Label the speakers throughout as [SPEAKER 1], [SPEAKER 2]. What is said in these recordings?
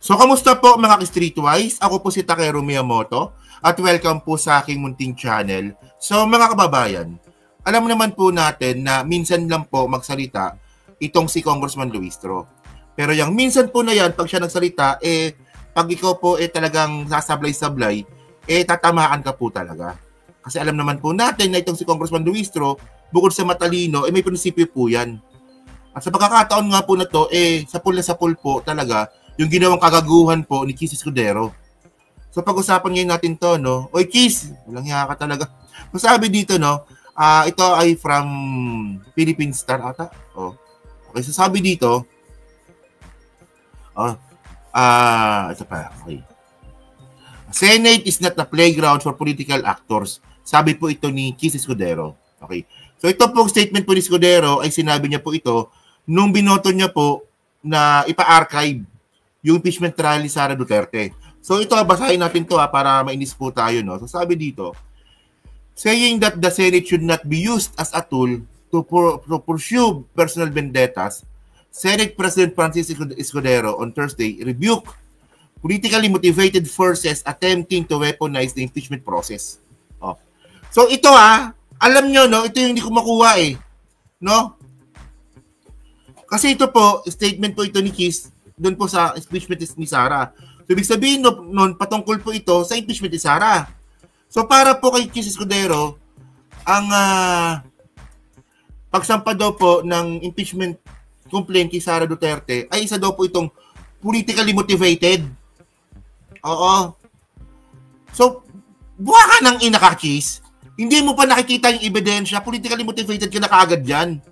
[SPEAKER 1] So, kamusta po mga ka-Streetwise? Ako po si Takeru Miyamoto at welcome po sa aking munting channel. So, mga kababayan, alam naman po natin na minsan lang po magsalita itong si Congressman Luistro. Pero yung minsan po na yan, pag siya nagsalita, pag ikaw po talagang sasablay-sablay, tatamaan ka po talaga. Kasi alam naman po natin na itong si Congressman Luistro, bukod sa matalino, may prinsipyo po yan. At sa pagkakataon nga po na to, sa pool po talaga, yung ginawang kagaguhan po ni Chis Escudero. So pag-usapan ngayon natin to, no? Oy Chis, walang hiya ka talaga. Masabi dito, no? Ito ay from Philippine Star ata. Oh. Okay, so sabi dito, ito pa, okay. Senate is not a playground for political actors. Sabi po ito ni Chis Escudero. Okay. So ito pong statement po ni Escudero ay sinabi niya po ito nung binoto niya po na ipa-archive yung impeachment trial ni Sara Duterte. So ito, basahin natin to para mainis po tayo. No? So sabi dito, saying that the Senate should not be used as a tool to pursue personal vendettas, Senate President Francis Escudero on Thursday rebuked politically motivated forces attempting to weaponize the impeachment process. Oh. So ito alam nyo, no, ito yung hindi ko makuha no? Kasi ito po, statement po ito ni Chis doon po sa impeachment ni Sara. So, ibig sabihin noon, patungkol po ito sa impeachment ni Sara. So, para po kay Chis Escudero, ang pagsampa daw po ng impeachment complaint kay Sara Duterte ay isa daw po itong politically motivated. Oo. So, buha ka ng ina ka, Chis. Hindi mo pa nakikita yung ebidensya, politically motivated ka na kaagad dyan.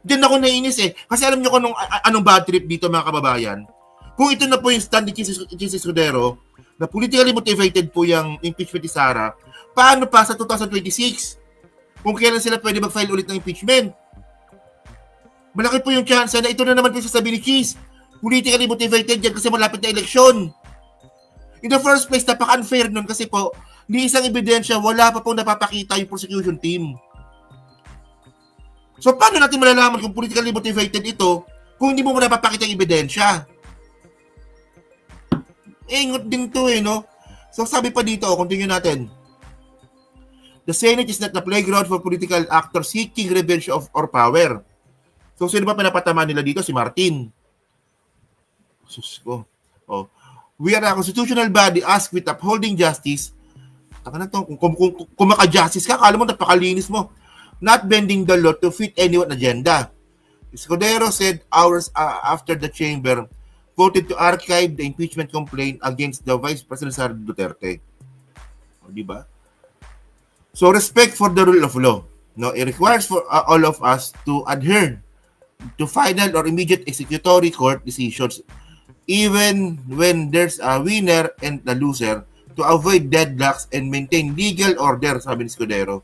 [SPEAKER 1] Diyan ako nainis Kasi alam niyo kung anong bad trip dito mga kababayan. Kung ito na po yung stand ni Chis Escudero, na politically motivated po yung impeachment ni Sara, paano pa sa 2026? Kung kailan sila pwede mag-file ulit ng impeachment? Malaki po yung chance na ito na naman po sasabihin ni Chis. Politically motivated yan kasi malapit na eleksyon. In the first place, napaka-unfair nun kasi po, ni isang ebidensya, wala pa po napapakita yung prosecution team. So, paano natin malalaman kung politically motivated ito kung hindi mo napapakita yung ebidensya? Ingot din to no? So, sabi pa dito, continue natin. The Senate is not a playground for political actors seeking revenge or power. So, sino ba pinapatama nila dito? Si Martin. Sus ko. Oh. We are a constitutional body asked with upholding justice. Taka na to, kung maka-justice ka, kala mo napakalinis mo. Not bending the law to fit anyone's agenda. Escudero said hours after the chamber voted to archive the impeachment complaint against the Vice President Sara Duterte. O, diba? So, respect for the rule of law. No, it requires for all of us to adhere to final or immediate executory court decisions even when there's a winner and a loser to avoid deadlocks and maintain legal order, sabi ni Escudero.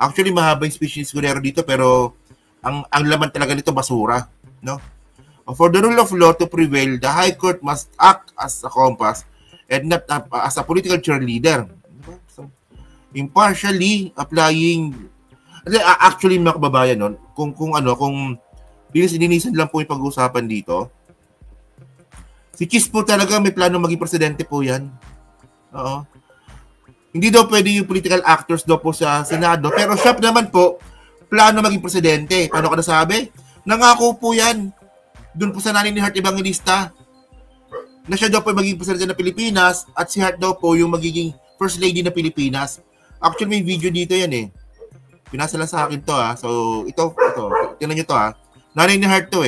[SPEAKER 1] Actually, mahaba yung speech ni Escudero dito pero ang laman talaga nito basura. No? For the rule of law to prevail, the High Court must act as a compass and not as a political cheerleader. So, impartially applying actually mga kababayan nun, kung dinisan lang po yung pag-uusapan dito, si Chis po talaga may plano maging presidente po yan. Oo. Hindi daw pwede yung political actors daw po sa Senado, pero siya naman po, plano maging presidente. Paano ka nasabi? Nangako po yan. Doon po sa nanay ni Hart Evangelista, na siya daw po magiging presidente ng Pilipinas, at si Hart daw po yung magiging first lady ng Pilipinas. Actually, may video dito yan Pinasa lang sa akin to So, ito. Tingnan nyo to Nanay ni Hart to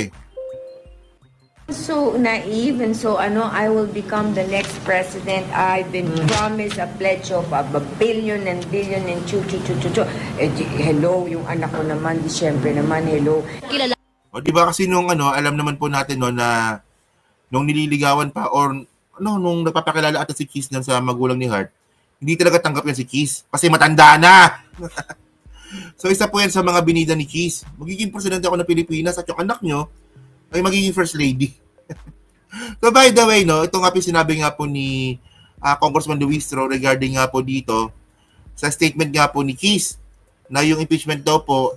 [SPEAKER 2] So naive and so I will become the next president. I've been promised a pledge of a billion and billion and hello, yung anak ko naman, siyempre naman, hello.
[SPEAKER 1] O diba kasi nung alam naman po natin na nung nililigawan pa or nung napapakilala ata si Chis sa magulang ni Hart, hindi talaga tanggap yan si Chis kasi matanda na. So isa po yan sa mga binida ni Chis. Magiging presidente ako ng Pilipinas at yung anak nyo ay magiging first lady. So by the way, ito nga po sinabi nga po ni Congressman Luistro regarding nga po dito sa statement nga po ni Chis na yung impeachment daw po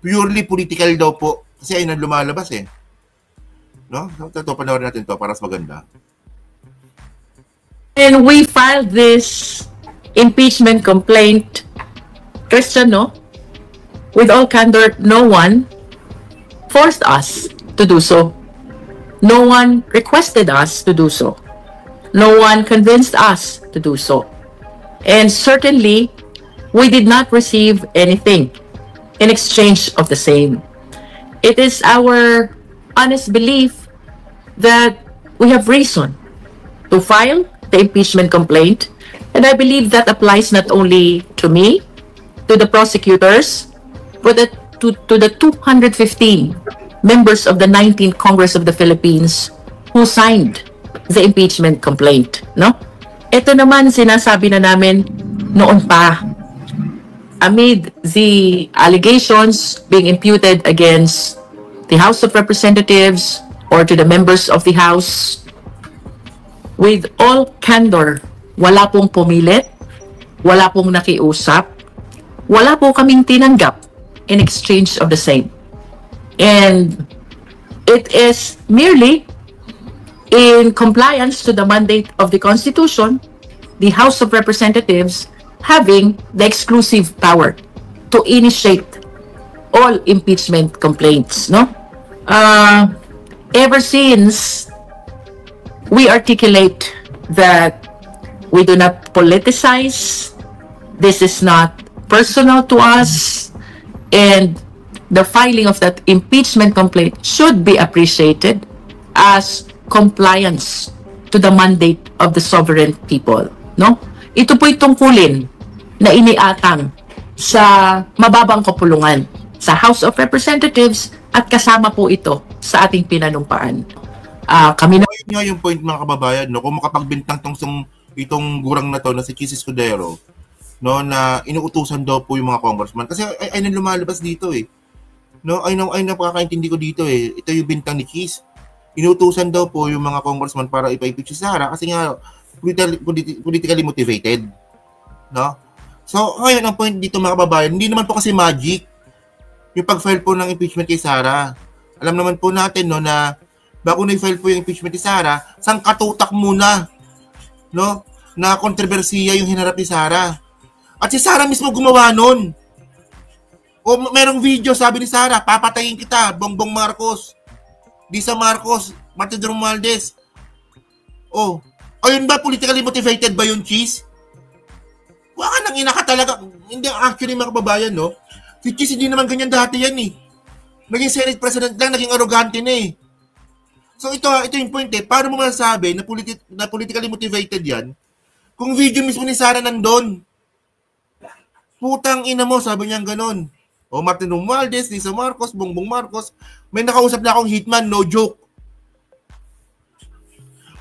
[SPEAKER 1] purely political daw po kasi ayun ang lumalabas No? Ito, panoorin natin to para mas maganda.
[SPEAKER 3] And we filed this impeachment complaint, Christian, no? With all candor, no one forced us to do so. No one requested us to do so. No one convinced us to do so. And certainly, we did not receive anything in exchange of the same. It is our honest belief that we have reason to file the impeachment complaint, and I believe that applies not only to me, to the prosecutors, but to the 215 members of the 19th Congress of the Philippines who signed the impeachment complaint, no? Ito naman sinasabi na namin noon pa, amid the allegations being imputed against the House of Representatives or to the members of the House, with all candor, wala pong pumilit, wala pong nakiusap, wala po kaming tinanggap in exchange of the same. And it is merely in compliance to the mandate of the Constitution, the House of Representatives having the exclusive power to initiate all impeachment complaints, no? Ever since we articulate that we do not politicize, this is not personal to us, and the filing of that impeachment complaint should be appreciated as compliance to the mandate of the sovereign people, no? Ito po'y tungkulin na iniatang sa mababang kapulungan sa House of Representatives at kasama po ito sa ating pinanumpaan. Kami na...
[SPEAKER 1] Yun nga yung point mga kababayan, no? Kung makapagbintang itong gurang na to na si Chis Escudero, no, na inuutusan daw po yung mga congressman. Kasi ay nang lumalabas dito eh. No, ay napakakaintindi ko dito eh. Ito yung bintang ni Chis. Inuutusan daw po yung mga congressman para ipa-impeach si Sara kasi nga politically motivated. No? So, ngayon ang point dito mga kababayan, hindi naman po kasi magic yung pag-file po ng impeachment kay Sara. Alam naman po natin no na bago na-file po yung impeachment ni Sara, sangkatutak muna no na kontrobersiya yung hinarap ni Sara. At si Sara mismo gumawa nun. O merong video sabi ni Sara, papatayin kita, Bongbong Marcos. Lisa Marcos, Martin Romualdez. Oh, ayun ba politically motivated ba yung Chis? Waka nang ina ka talaga. Hindi actually mga kababayan, no? Si Chis hindi naman ganyan dati yan eh. Naging Senate President lang, naging arrogante na eh. So ito yung point eh. Paano mo masasabi na politically motivated yan kung video mismo ni Sara nandun? Putang ina mo, sabi niya ganon. O Martin Romualdez, Lisa Marcos, Bongbong Marcos, may nakausap na akong hitman, no joke.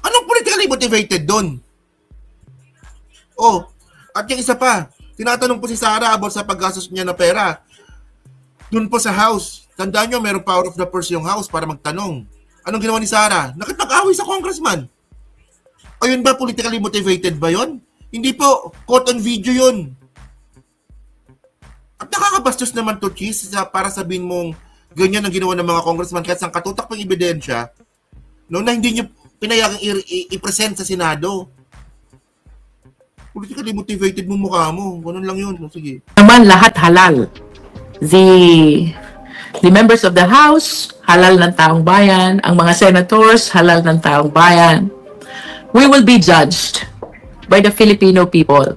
[SPEAKER 1] Anong politically motivated doon? Oh, at yung isa pa, tinatanong po si Sara about sa paggastos niya na pera. Doon po sa house. Tandaan nyo, mayroong power of the purse yung house para magtanong. Anong ginawa ni Sara? Nakipag-away sa congressman. Ayun ba, politically motivated ba yon? Hindi po, caught on video yun. At nakakabastos naman to, Chis, para sabihin mong ganyan ang ginawa ng mga congressman kahit sang katutak pang ebidensya, no, na hindi nyo pinayagang i-present sa Senado. Politically motivated mo mukha mo. Ganun lang yun. Sige.
[SPEAKER 3] Naman lahat halal. The members of the House, halal ng taong bayan. Ang mga senators, halal ng taong bayan. We will be judged by the Filipino people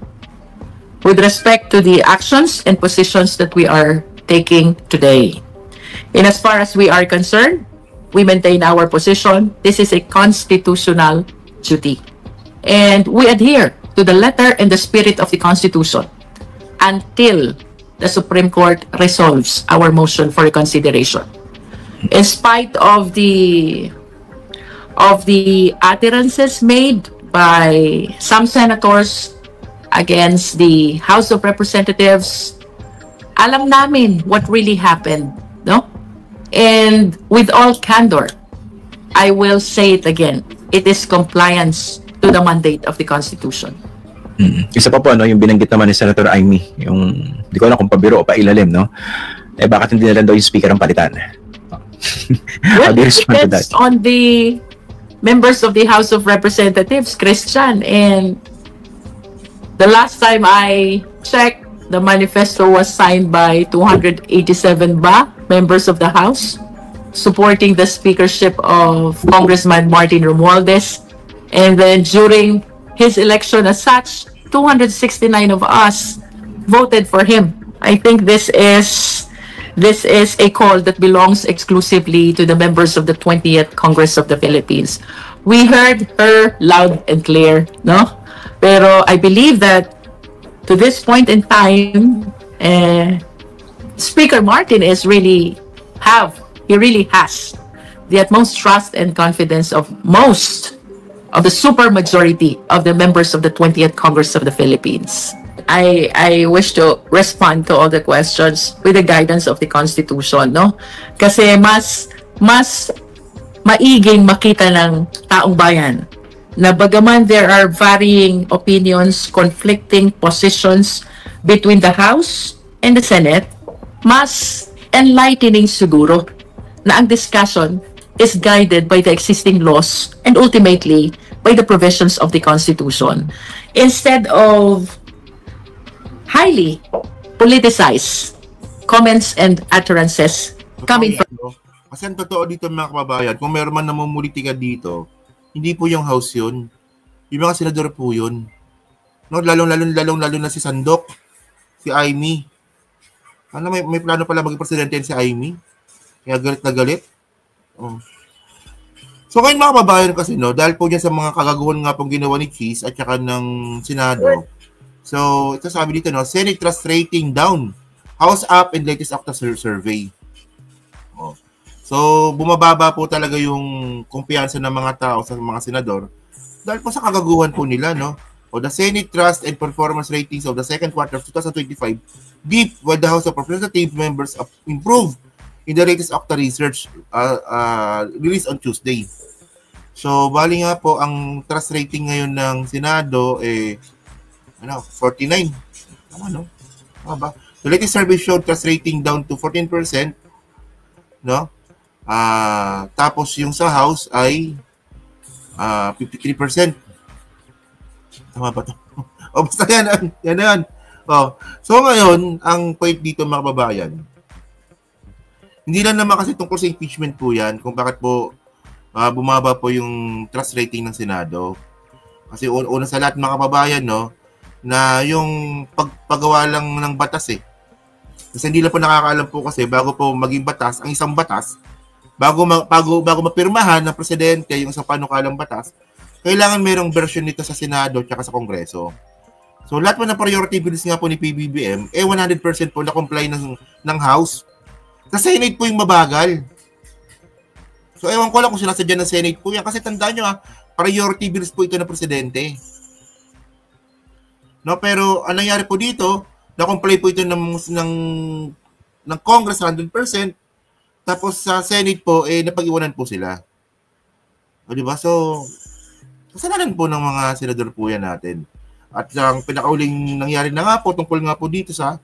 [SPEAKER 3] with respect to the actions and positions that we are taking today. In as far as we are concerned, we maintain our position. This is a constitutional duty. And we adhere to the letter and the spirit of the Constitution until the Supreme Court resolves our motion for reconsideration. In spite of the utterances made by some senators against the House of Representatives, alam namin what really happened, no? And with all candor, I will say it again, it is compliance to the mandate of the Constitution.
[SPEAKER 4] Isa pa po, no, yung binanggit naman ni Senator Amy, yung, di ko alam kung pabiro o pailalim, no? Eh, bakit hindi na lang daw yung speaker ang palitan?
[SPEAKER 3] Well,
[SPEAKER 4] How do you
[SPEAKER 3] it
[SPEAKER 4] respond to that?
[SPEAKER 3] depends on the members of the House of Representatives, Christian. And the last time I checked, the manifesto was signed by 287 members of the House, supporting the speakership of Congressman Martin Romualdez. And then during his election as such, 269 of us voted for him. I think this is a call that belongs exclusively to the members of the 20th Congress of the Philippines. We heard her loud and clear, no? Pero I believe that to this point in time, Speaker Martin really has the utmost trust and confidence of most of the supermajority of the members of the 20th Congress of the Philippines. I wish to respond to all the questions with the guidance of the Constitution, no? Kasi mas maiging makita ng taong bayan na bagaman there are varying opinions, conflicting positions between the House and the Senate, mas enlightening siguro na ang discussion is guided by the existing laws and ultimately by the provisions of the Constitution instead of highly politicized comments and utterances coming from...
[SPEAKER 1] Kasi ang totoo dito mga kababayan, kung meron man namumulitika dito, hindi po yung House yun. Yung mga senador po yun. No, lalong-lalo na si Sandok, si Amy. Ano, may plano pala maging presidente si Amy. Kaya galit na galit. Oh. So ngayon mga kababayan kasi, no, dahil po dyan sa mga kagaguhan nga pong ginawa ni Cheese at saka ng Senado. So, ito sabi dito, no, Senate trust rating down. House up in latest Octa survey. Oh. So, bumababa po talaga yung kumpiyansa ng mga tao sa mga senador dahil po sa kagaguhan po nila, no? O the Senate trust and performance ratings of the second quarter of 2025 deep while the House of Representatives members improved in the latest Octa research released on Tuesday. So, bali nga po ang trust rating ngayon ng Senado 49. Tama, no? Tama ba? The latest survey showed trust rating down to 14%, no? Tapos yung sa House ay 53%. Tama ba to? O basta yan. Oh. So ngayon, ang point dito mga kababayan, hindi lang naman kasi tungkol sa impeachment po yan, kung bakit po bumaba po yung trust rating ng Senado. Kasi una sa lahat mga kababayan, no, na yung paggawa lang ng batas Kasi hindi lang po nakakaalam po kasi bago po maging batas, ang isang batas, bago mapirmahan ng presidente yung isang panukalang batas, kailangan mayroong version nito sa Senado at sa Kongreso. So lahat po ng priority bills nga po ni PBBM, 100% po na-comply ng House. Sa Senate po yung mabagal. So ewan ko lang kung sinasadya ng Senate po yan. Kasi tandaan nyo priority bills po ito ng presidente. No, pero ang nangyari po dito, na-comply po ito ng Congress 100%, tapos sa Senate po, napag-iwanan po sila. O diba? So, kasalanan po ng mga senador po yan natin. At ang pinakauling nangyari na nga po, tungkol nga po dito sa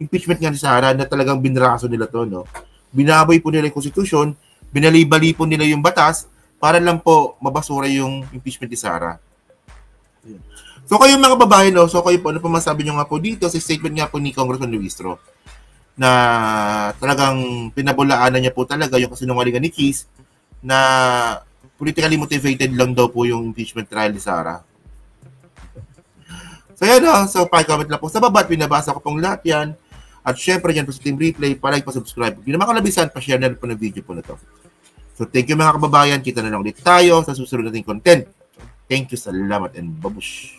[SPEAKER 1] impeachment nga ni Sara, na talagang binraso nila to, no? Binaboy po nila yung Constitution, binalibali po nila yung batas, para lang po mabasura yung impeachment ni Sara. So kayo mga babae, no? So kayo po, ano pa masabi nyo nga po dito sa statement nga po ni Congressman Luistro na talagang pinabulaanan niya po talaga yung kasinungalingan ni Keith na politically motivated lang daw po yung impeachment trial ni Sara. So yan o. So pa-comment lang po sa baba at pinabasa ko pong lahat yan. At syempre dyan po sa Team Replay, pa-like, pa-subscribe. Kung naman kalabisan, pa-share na rin po ng video po na to. So thank you mga kababayan. Kita na lang ulit tayo sa susunod nating content. Thank you, salamat, and babush.